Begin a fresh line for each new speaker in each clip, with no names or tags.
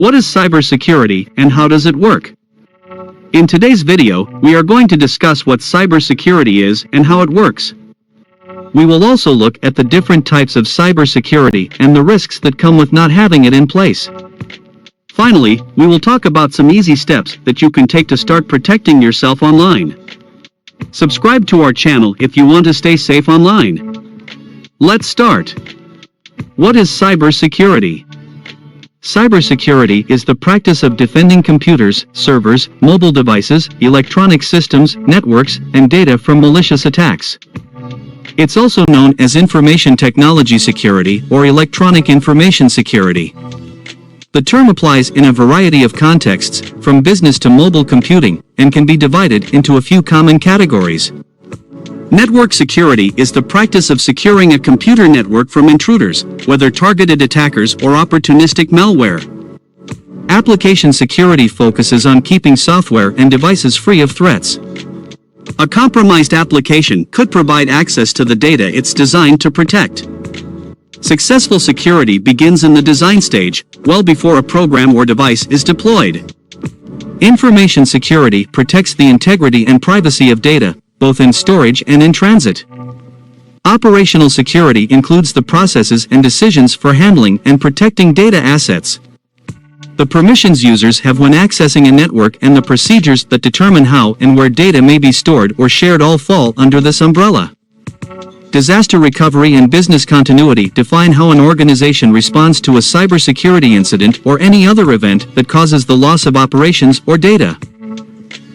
What is cybersecurity and how does it work? In today's video, we are going to discuss what cybersecurity is and how it works. We will also look at the different types of cybersecurity and the risks that come with not having it in place. Finally, we will talk about some easy steps that you can take to start protecting yourself online. Subscribe to our channel if you want to stay safe online. Let's start. What is cybersecurity? Cybersecurity is the practice of defending computers, servers, mobile devices, electronic systems, networks, and data from malicious attacks. It's also known as information technology security or electronic information security. The term applies in a variety of contexts, from business to mobile computing, and can be divided into a few common categories. Network security is the practice of securing a computer network from intruders, whether targeted attackers or opportunistic malware. Application security focuses on keeping software and devices free of threats. A compromised application could provide access to the data it's designed to protect. Successful security begins in the design stage, well before a program or device is deployed. Information security protects the integrity and privacy of data, both in storage and in transit. Operational security includes the processes and decisions for handling and protecting data assets. The permissions users have when accessing a network and the procedures that determine how and where data may be stored or shared all fall under this umbrella. Disaster recovery and business continuity define how an organization responds to a cybersecurity incident or any other event that causes the loss of operations or data.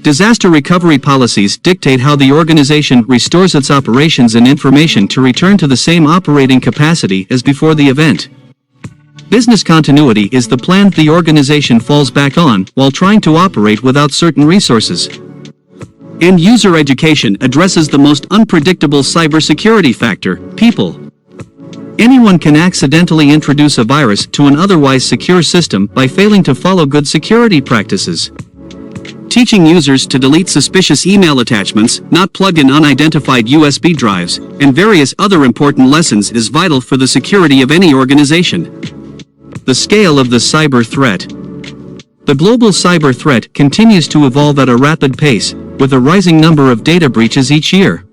Disaster recovery policies dictate how the organization restores its operations and information to return to the same operating capacity as before the event. Business continuity is the plan the organization falls back on while trying to operate without certain resources. End-user education addresses the most unpredictable cybersecurity factor, people. Anyone can accidentally introduce a virus to an otherwise secure system by failing to follow good security practices. Teaching users to delete suspicious email attachments, not plug in unidentified USB drives, and various other important lessons is vital for the security of any organization. The scale of the cyber threat. The global cyber threat continues to evolve at a rapid pace, with a rising number of data breaches each year.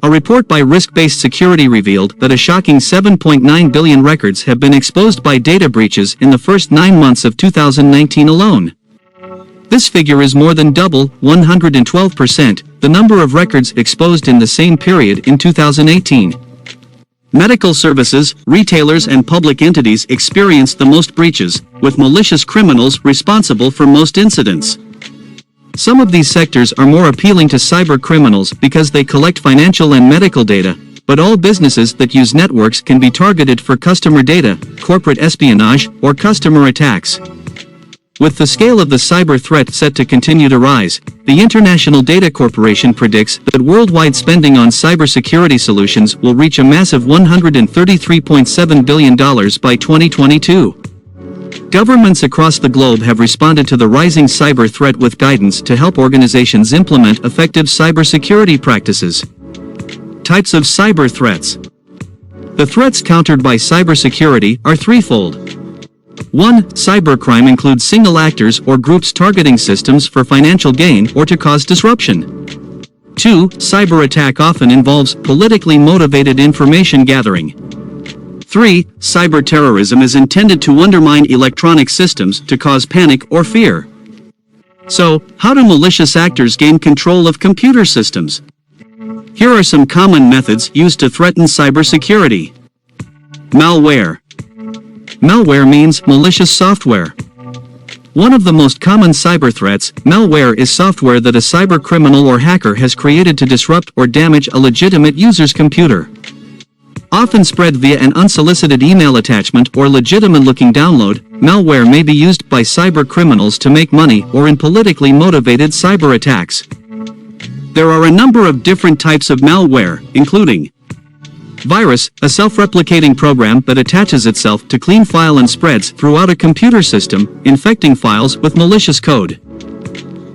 A report by Risk-Based Security revealed that a shocking 7.9 billion records have been exposed by data breaches in the first 9 months of 2019 alone. This figure is more than double, 112%, the number of records exposed in the same period in 2018. Medical services, retailers and public entities experienced the most breaches, with malicious criminals responsible for most incidents. Some of these sectors are more appealing to cyber criminals because they collect financial and medical data, but all businesses that use networks can be targeted for customer data, corporate espionage, or customer attacks. With the scale of the cyber threat set to continue to rise, the International Data Corporation predicts that worldwide spending on cybersecurity solutions will reach a massive $133.7 billion by 2022. Governments across the globe have responded to the rising cyber threat with guidance to help organizations implement effective cybersecurity practices. Types of cyber threats. The threats countered by cybersecurity are threefold. 1. Cybercrime includes single actors or groups targeting systems for financial gain or to cause disruption. 2. Cyber attack often involves politically motivated information gathering. 3. Cyber terrorism is intended to undermine electronic systems to cause panic or fear. So, how do malicious actors gain control of computer systems? Here are some common methods used to threaten cybersecurity. Malware. Malware means malicious software. One of the most common cyber threats, malware, is software that a cyber criminal or hacker has created to disrupt or damage a legitimate user's computer. Often spread via an unsolicited email attachment or legitimate-looking download, malware may be used by cyber criminals to make money or in politically motivated cyber attacks. There are a number of different types of malware, including virus, a self-replicating program that attaches itself to clean file and spreads throughout a computer system, infecting files with malicious code.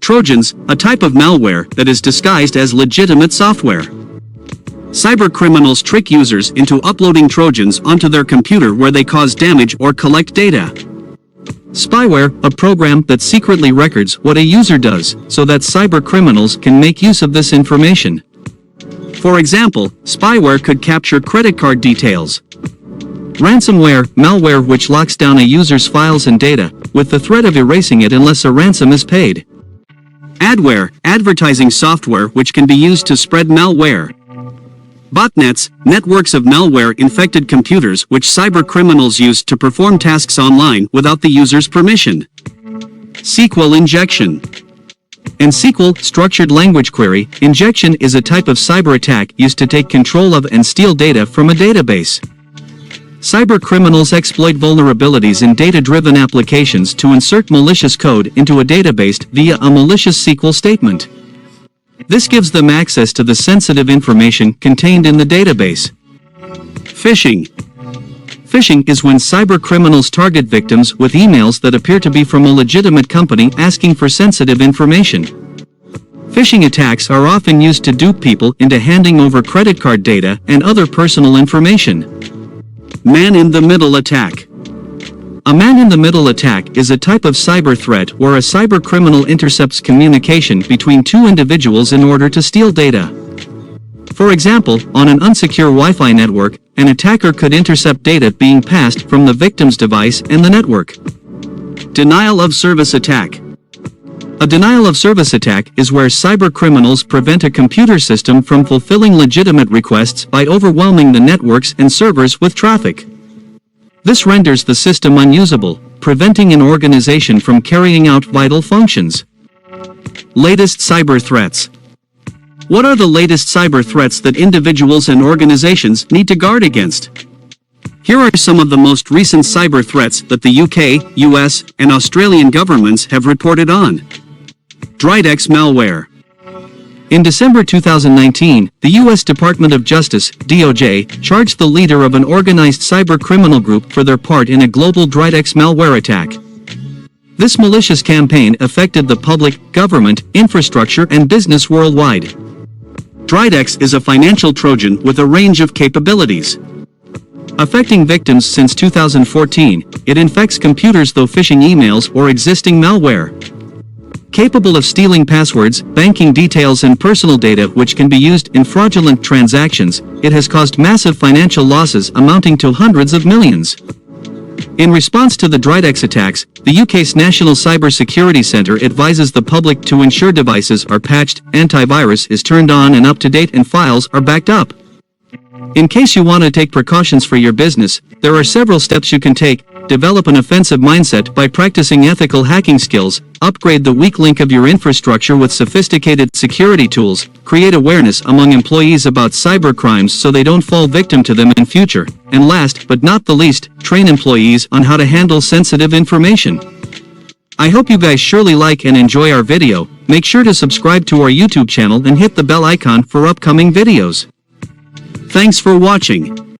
Trojans, a type of malware that is disguised as legitimate software. Cybercriminals trick users into uploading Trojans onto their computer where they cause damage or collect data. Spyware, a program that secretly records what a user does, so that cyber criminals can make use of this information. For example, spyware could capture credit card details. Ransomware, malware which locks down a user's files and data, with the threat of erasing it unless a ransom is paid. Adware, advertising software which can be used to spread malware. Botnets, networks of malware-infected computers which cyber criminals use to perform tasks online without the user's permission. SQL injection. In SQL, structured language query, injection is a type of cyber attack used to take control of and steal data from a database. Cyber criminals exploit vulnerabilities in data-driven applications to insert malicious code into a database via a malicious SQL statement. This gives them access to the sensitive information contained in the database. Phishing. Phishing is when cyber criminals target victims with emails that appear to be from a legitimate company asking for sensitive information. Phishing attacks are often used to dupe people into handing over credit card data and other personal information. Man-in-the-middle attack. A man-in-the-middle attack is a type of cyber threat where a cyber criminal intercepts communication between two individuals in order to steal data. For example, on an unsecure Wi-Fi network, an attacker could intercept data being passed from the victim's device and the network. Denial of service attack. A denial of service attack is where cyber criminals prevent a computer system from fulfilling legitimate requests by overwhelming the networks and servers with traffic. This renders the system unusable, preventing an organization from carrying out vital functions. Latest cyber threats. What are the latest cyber threats that individuals and organizations need to guard against? Here are some of the most recent cyber threats that the UK, US, and Australian governments have reported on. Dridex malware. In December 2019, the U.S. Department of Justice, DOJ, charged the leader of an organized cyber criminal group for their part in a global Dridex malware attack. This malicious campaign affected the public, government, infrastructure and business worldwide. Dridex is a financial Trojan with a range of capabilities. Affecting victims since 2014, it infects computers through phishing emails or existing malware. Capable of stealing passwords, banking details and personal data which can be used in fraudulent transactions, it has caused massive financial losses amounting to hundreds of millions. In response to the Dridex attacks, the UK's National Cyber Security Centre advises the public to ensure devices are patched, antivirus is turned on and up to date and files are backed up. In case you want to take precautions for your business, there are several steps you can take. Develop an offensive mindset by practicing ethical hacking skills, upgrade the weak link of your infrastructure with sophisticated security tools, create awareness among employees about cybercrimes so they don't fall victim to them in future, and last but not the least, train employees on how to handle sensitive information. I hope you guys surely like and enjoy our video. Make sure to subscribe to our YouTube channel and hit the bell icon for upcoming videos. Thanks for watching.